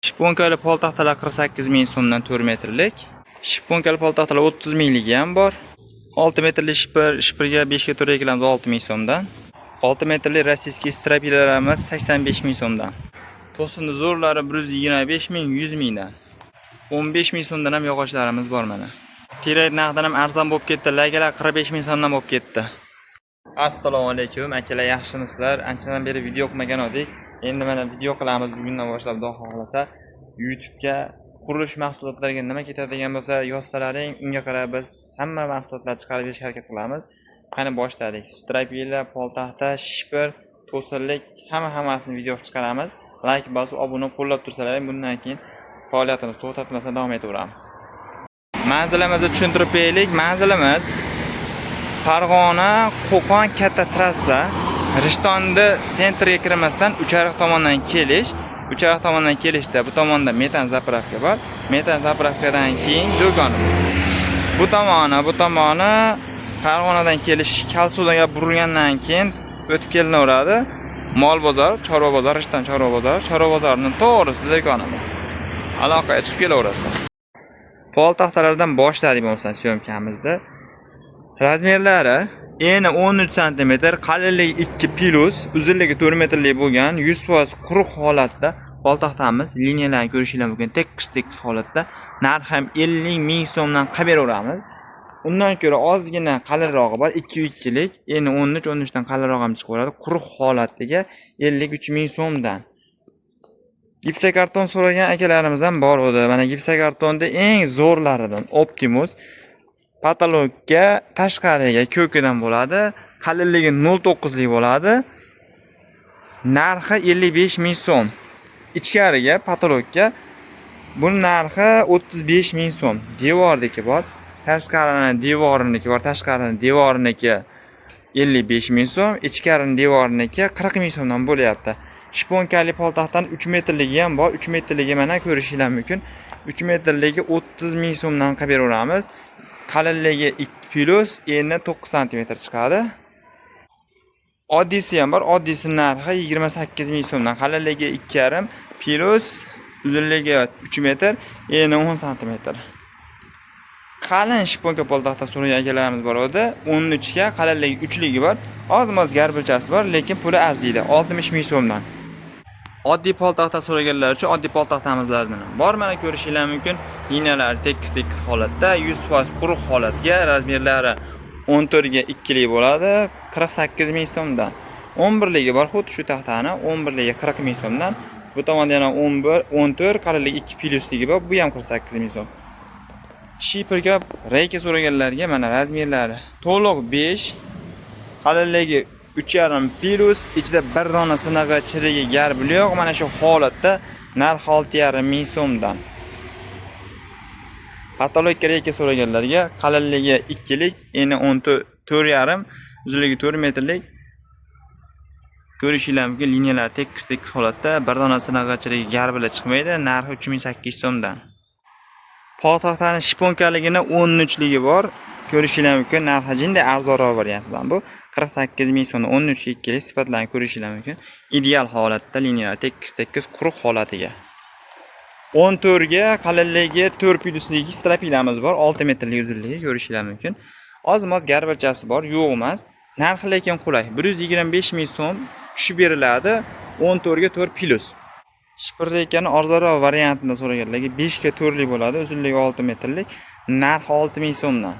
Shponkalı poltaxtalar 48 ming so'mdan 4 metrlik. Shponkalı poltaxtalar 30 mingligi ham bor. 6 metrli shipirga 5 ga to'g'ri kelamiz 6 ming so'mdan. 6 metrli rossiyskiy strapilarimiz 85 ming so'mdan. To'sinni zo'rlari 125 ming, 100 mingdan. 15 ming so'mdan ham yog'ochlarimiz bor mana. Tirat narxdan ham arzon bo'lib ketdi. Lagalar 45 ming so'mdan bo'lib ketdi. Assalomu alaykum, akalar, yaxshimisizlar? Anchadan beri video qilmagan edik. Endi mana video qilamiz bugundan boshlab, Xudo xolasa. YouTube'ga qurilish mahsulotlariga nima ketadigan bo'lsa, yozsalaring, unga qarab biz hamma mahsulotlarni chiqarib berishga harakat qilamiz. Qani boshladik. Strapila, poltaxta, shipir, to'sinlik hammasini video chiqaramiz. Like bosib, obuna qo'llab tursalaring, bundan keyin faoliyatimizni to'xtatmasdan davom etaveramiz. Manzilimizni tushuntirib beraylik. Manzilimiz Farg'ona Qo'qon katta trassa. Rishtonni sentrga kirmasdan Uchariq tomondan kelish. Uchariq tomondan kelishda bu tomonda metan zapravka bor. Metan zapravkadan keyin do'konimiz. Bu tomoni Farg'onadan kelish Kalsudaga burilgandan keyin o'tib kelinaveradi. Mol bozor, chorva bozor, Rishton chorva bozorining to'g'risida do'konimiz. Aloqaga chiqib kelaverasizlar. Poltaxtalardan boshladik bo'lsa syomkamizda. Razmerlari eni 13 cm, qalinligi 2+, uzunligi 4 metrlik bo'lgan 100% quruq holatda poltaxtamiz. Liniyalarni ko'rishingiz mumkin, tekis holatda. Narxi ham 50 ming so'mdan qilib beraveramiz. Undan ko'ra ozgina qalinrog'i bor, 2lik, eni 13 dan qalinroq ham chiqaveradi. Quruq holatdagi 53 ming so'mdan. Gipsakarton so'ragan akalarimiz ham bor edi. Mana gipsakartonda eng zo'rlaridan Optimus patologga tashqariga ko'kidan bo'ladi. Qalinligi 0.9 lik bo'ladi. Narxi 55 ming so'm. Ichkariga patologga bu narxi 35 ming so'm. Devordagi bor. Tashqarining devoriniki bor. Tashqarining devoriniki 55 ming so'm, ichkarining devoriniki 40 ming so'mdan bo'lyapti. Shponkali poltaxtadan 3 metrligi ham bor. 3 metrligi mana ko'rishingiz mumkin. 3 metrligi 30 ming so'mdan qilib beraveramiz. Qalinligi 2+, eni 9 cm chiqadi. Oddisi ham bor. Oddisi narxi 28 ming so'mdan. Qalinligi 2,5 plus, uzunligi 3 metr, eni 10 cm. Qalin shponka poltaxta so'ragan akalarimiz bor edi. 13 ga, qalinligi 3ligi bor. Oz-moz garbilchasi bor, lekin puli arziydi. 60 ming so'mdan. Oddiy poltaxta so'raganlar uchun oddiy poltaxtamizlardan bor. Mana ko'rishingiz mumkin. Liniyalar tekis holatda, 100% quruq holatga, razmerlari 14 ga 2lik bo'ladi, 48 ming so'mdan. 11ligi bor, xuddi shu taxtani 11ligi 40 ming so'mdan. Bu tomonda yana 14, qalinligi 2+ligi bor, bu ham 48 ming so'm. Shipirga reyka so'raganlarga mana razmerlari to'liq 5, qalinligi 3,5+, ichida bir dona sinag'i chirigi garbi yo'q. Mana shu holatda narx 6,5 ming so'mdan. Patolog reyka so'raganlarga qalinligi 2lik, eni 14,5, uzunligi 4 metrlik. Ko'rishingiz mumkin, liniyalar tekis holatda, bir dona sinag'i chirigi garbi chiqmaydi. Narxi 3800 so'mdan. Poltaxtaning shponkaligini 13ligi bor. Ko'rishingiz mumkin, narxi jinday arzonroq variantdan bu. 48 ming so'm, 13 sifatlarni ko'rishingiz mumkin. Ideal holatda liniyalar tekis quruq holatiga. 14 ga, qalinligi 4+ligi strapilamiz bor. 6 metrlik uzunligi ko'rishingiz mumkin. Oz-moz garbarchasi bor, yo'q emas. Narxi lekin qulay. 125 ming so'm tushib beriladi. 14 ga 4+. Shipirlikani arzonroq variantida so'raganlarga 5 ga 4lik bo'ladi, uzunligi 6 metrlik, narxi 6 ming so'mdan.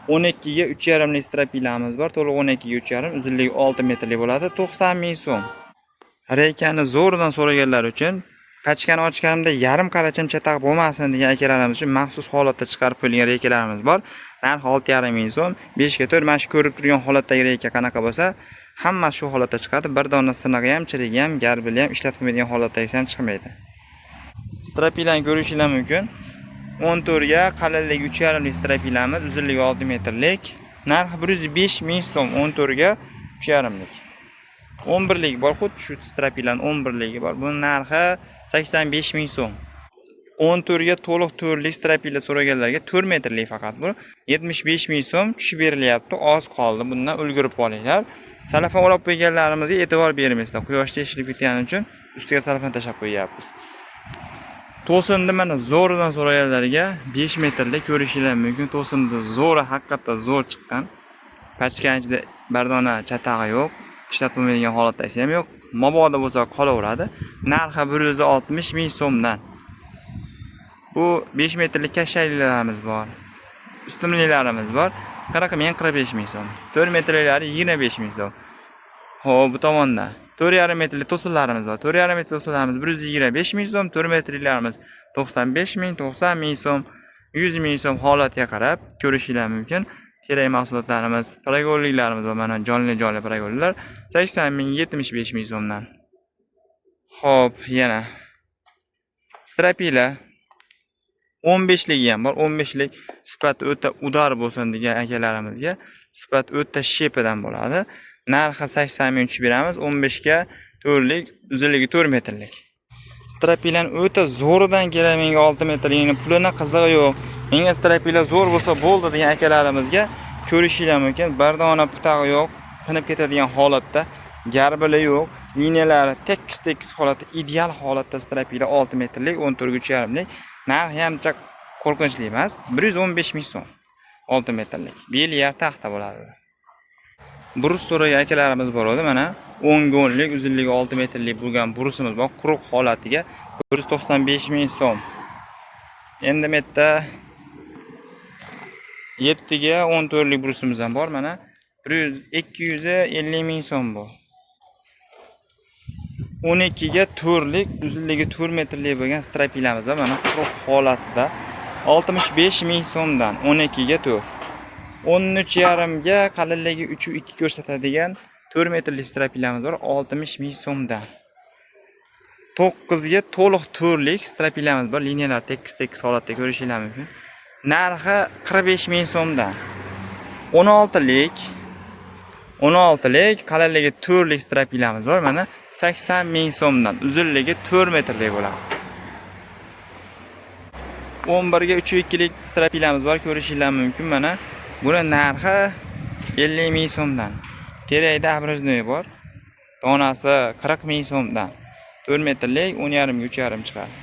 12 ga 3,5 lik strapilamiz bor, to'liq 12 ga 3,5, uzunligi 6 metrlik bo'ladi, 90 ming so'm. Reykani zo'ridan so'raganlar uchun pachkani ochganimda yarim qarachim chataq bo'lmasin degan akalarimiz uchun maxsus holatda chiqarib qo'yilgan reykalarimiz bor. Narxi 6,5 ming so'm, 5 ga 4. Mana shu ko'rib turgan holatdagi reyka qanaqa bo'lsa, hammasi shu holatda chiqadi. Bir dona sinig'i ham, chirigi ham, garbili ham ishlatmaydigan holatdagisi ham chiqmaydi. Strapilani ko'rishingiz mumkin. 14 ga, qalinligi 3,5 lik strapilamiz, uzunligi 6 metrlik. Narxi 105 ming so'm, 14 ga 3,5 lik. 11lik bor, xuddi shu strapilaning 11ligi bor. Buning narxi 85 ming so'm. 14 ga to'liq 4lik strapila so'raganlarga 4 metrlik faqat bu 75 ming so'm tushib berilyapti. Oz qoldi. Bundan ulgurib olinglar. Salafon o'rab qo'yganlarimizga e'tibor bermaysizlar. Quyoshda ishilib ketgani uchun ustiga salafon tashab qo'yapmiz. To'sinni mana zo'ridan so'raganlarga 5 metrlik ko'rishingiz mumkin. To'sinni zo'ri haqiqatda zo'r chiqqan. Pachkan ichida bardona chatag'i yo'q. Ishlatolmaydigan holatda ham yo'q. Mabodo bo'lsa qolaveradi. Narxi 160 ming so'mdan. Bu 5 metrlik kashshaylarimiz bor. Ustunliklarimiz bor. 40 ming 45 ming so'm. 4 metrliklari 25 ming so'm. Xo'p, bu tomonda 4,5 metrli to'sinlarimiz bor. 4,5 metrli to'sinlarimiz 125 ming so'm, 4 metrliklarimiz 95 ming, 90 ming so'm, 100 ming so'm holatga qarab ko'rishingiz mumkin. Kerak mahsulotlarimiz, paragonliklarimiz va mana jonli paragonlar 80 ming, 75 ming so'mdan. Xo'p, yana strapilar 15 ligi ham bor. 15 lik sifati o'ta udar bo'lsin degan akalarimizga sifat o'ta shepidan bo'ladi. Narxi 80 ming tushib beramiz. 15 ga 4 lik, uzunligi 4 metrlik. Strapilan o'ta zo'ridan kerak menga 6 metrlikning pulini qizig'i yo'q. Menga strapilar zo'r bo'lsa bo'ldi degan akalarimizga ko'rishingiz mumkin. Bardona putag'i yo'q, sinib ketadigan holatda, garbili yo'q, liniyalari tekis holatda, ideal holatda strapilar 6 metrlik, 14,5 lik. Narxi ham juda qo'rqinchli emas. 115 ming so'm. 6 metrlik. Bel yer taxta bo'ladi. Burus so'ragan akalarimiz bor edi. Mana 10 lik, uzunligi 6 metrlik bo'lgan burusimiz bor. Quruq holatiga 195 ming so'm. Endi metta 7 ga 14 lik burusimiz ham bor. Mana 250 ming so'm bu. 12 ga 4 lik, uzunligi 4 metrlik bo'lgan strapilamiz bor. Mana quruq holatda 65 ming so'mdan 12 ga 4. 13,5 ga qalinligi 3,2 ko'rsatadigan 4 metrlik strapilamiz bor 60 ming so'mdan. 9 ga to'liq 4 lik strapilamiz bor. Liniyalar tekis holatda ko'rishingiz mumkin. Narxi 45 ming so'mdan. 16 lik qalinligi 4 lik strapilamiz bor. Mana 80 ming so'mdan. Uzunligi 4 metrlik bo'ladi. 11 ga 3,2 lik strapilamiz bor. Ko'rishingiz mumkin. Mana buni narxi 50 ming so'mdan. Kerakda abroznoy bor. Donasi 40 ming so'mdan. 4 metrlik 10,5 ga 3,5 chiqadi.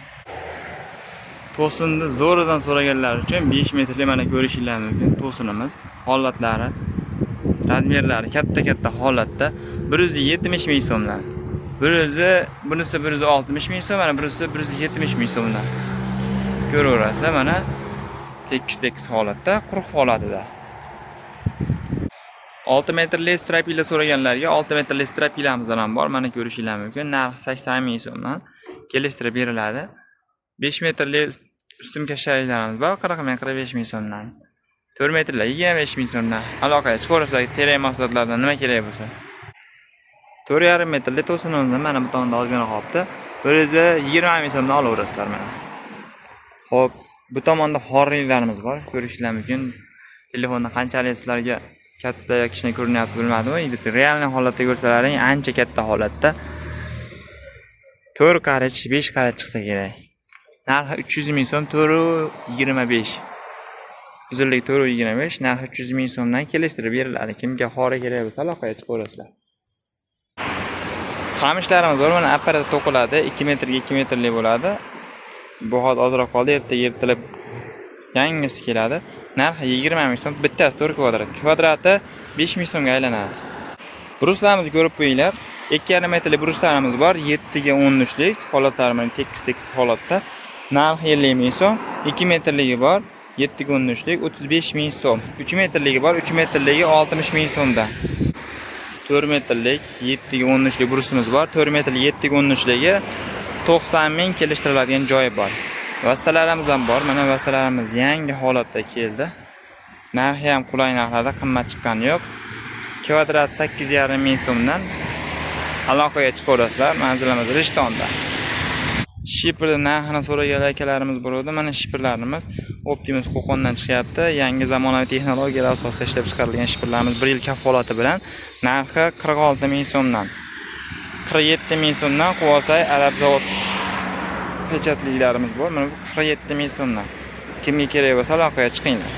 To'sinni zo'ridan so'raganlar uchun 5 metrlik mana ko'rishingiz mumkin. To'sinimiz holatlari, razmerlari katta holatda 170 ming so'mdan. Bunisi 160 ming so'm, mana bunisi 170 ming so'mdan. Ko'raverasizlar, mana tekis holatda, quruq holatida. 6 metrli strapila so'raganlarga 6 metrli strapilamizdan ham bor. Mana ko'rishingiz mumkin. Narxi 80 ming so'mdan kelishtirib beriladi. 5 metrli ustum kashshaylarimiz bor. 40 ming 45 ming so'mdan. 4 metrli 25 ming so'mdan. Aloqaga chiqaversak, kerak mahsulotlardan nima kerak bo'lsa. 4,5 metrli to'sinimizni mana bu tomonda ozgina qolibdi. 120 ming so'mdan olaverasizlar mana. Xo'p, bu tomonda xorliklarimiz bor. Ko'rishingiz mumkin. Telefonda qanchalik sizlarga katta kichkina ko'rinyapti bilmadim. Endi realniy holatda ko'rsalaring, ancha katta holatda. 4 qarich, 5 qarich chiqsa kerak. Narxi 300 ming so'm, 4,25. Uzunligi 4,25, narxi 300 ming so'mdan kelishtirib beriladi. Kimga xori kerak bo'lsa aloqaga chiqaverasizlar. Qamishlarimiz bor. Mana apparat to'qiladi. 2 metrga 2 metrlik bo'ladi. Bu hozir ozroq qoldi, erta yirtilib yangisi keladi. Narxi 20 ming so'm, bittasi 4 kvadrat. Kvadrati 5 ming so'mga aylanadi. Bruslarimizni ko'rib qo'yinglar. 2,5 metrli bruslarimiz bor. 7 ga 13 lik holatlari bilan tekis holatda. Narxi 50 ming so'm. 2 metrligi bor. 7 ga 13 lik 35 ming so'm. 3 metrligi bor. 3 metrligi 60 ming so'mdan. 4 metrlik 7 ga 13 lik brusimiz bor. 4 metrlik 7 ga 13 ligi 90 ming kelishtiriladigan joyi bor. Vastalarimiz ham bor. Mana vastalarimiz yangi holatda keldi. Narxi ham qulay narxlarda, qimmat chiqqani yo'q. Kvadrat 8,5 ming so'mdan aloqaga chiqaverasizlar. Manzilimiz Rishtonda. Shipirni narxini so'ragan akalarimiz bor edi. Mana shipirlarimiz Optimus Qo'qondan chiqyapti. Yangi zamonaviy texnologiyalar asosida ishlab chiqarilgan shipirlarimiz 1 yil kafolati bilan narxi 46 ming so'mdan. 47 ming so'mdan Quvosay Arab zavod pechatliklarimiz bor. Mana bu 47 ming so'mdan. Kimga kerak bo'lsa aloqaga chiqinglar.